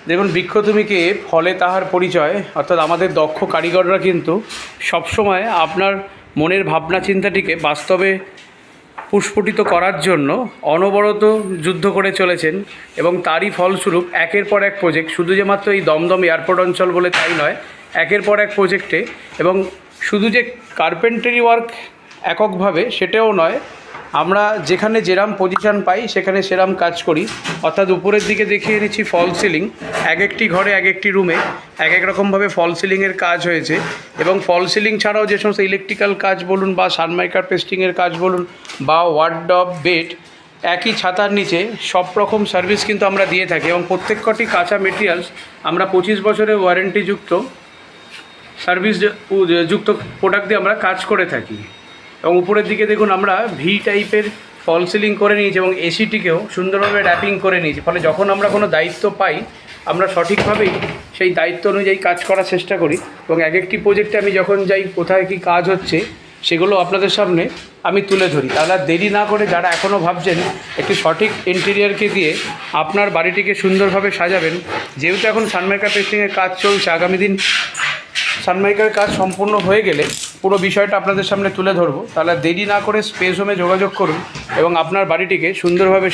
দেখুন, বৃক্ষ তুমিকে ফলে তাহার পরিচয়, অর্থাৎ আমাদের দক্ষ কারিগররা কিন্তু সবসময় আপনার মনের ভাবনা চিন্তাটিকে বাস্তবে প্রস্ফুটিত করার জন্য অনবরত যুদ্ধ করে চলেছেন এবং তারই ফলস্বরূপ একের পর এক প্রজেক্ট, শুধু যে মাত্র এই দমদম এয়ারপোর্ট অঞ্চল বলে তাই নয়, একের পর এক প্রজেক্টে, এবং শুধু যে কার্পেন্টারি ওয়ার্ক এককভাবে সেটাও নয়, আমরা যেখানে যেরাম পজিশান পাই সেখানে সেরাম কাজ করি। অর্থাৎ উপরের দিকে দেখিয়ে নিচ্ছি ফল সিলিং, এক একটি ঘরে এক একটি রুমে এক এক রকমভাবে ফল সিলিংয়ের কাজ হয়েছে। এবং ফল সিলিং ছাড়াও যে সমস্ত ইলেকট্রিক্যাল কাজ বলুন বা সানমাইকার পেস্টিংয়ের কাজ বলুন বা ওয়ার্ডরোব, বেড, একই ছাতার নিচে সব রকম সার্ভিস কিন্তু আমরা দিয়ে থাকি। এবং প্রত্যেক কটি কাঁচা মেটেরিয়ালস আমরা 25 বছরের ওয়ারেন্টিযুক্ত সার্ভিস যুক্ত প্রোডাক্ট দিয়ে আমরা কাজ করে থাকি। এবং উপরের দিকে দেখুন, আমরা ভি টাইপের ফল সিলিং করে নিয়েছি এবং এসিটিকেও সুন্দরভাবে র্যাপিং করে নিয়েছি। ফলে যখন আমরা কোনো দায়িত্ব পাই, আমরা সঠিকভাবেই সেই দায়িত্ব অনুযায়ী কাজ করার চেষ্টা করি। এবং এক একটি প্রজেক্টে আমি যখন যাই, কোথায় কী কাজ হচ্ছে সেগুলো আপনাদের সামনে আমি তুলে ধরি। তাহলে দেরি না করে যারা এখনও ভাবছেন একটি সঠিক ইন্টেরিয়ারকে দিয়ে আপনার বাড়িটিকে সুন্দরভাবে সাজাবেন, যেহেতু এখন সানমাইকা পেস্টিংয়ের কাজ চলছে, আগামী দিন সানমাইকার কাজ সম্পূর্ণ হয়ে গেলে পুরো বিষয়টা আপনাদের সামনে তুলে ধরবো। তাহলে দেরি না করে স্পেস হোমে যোগাযোগ করুন এবং আপনার বাড়িটিকে সুন্দরভাবে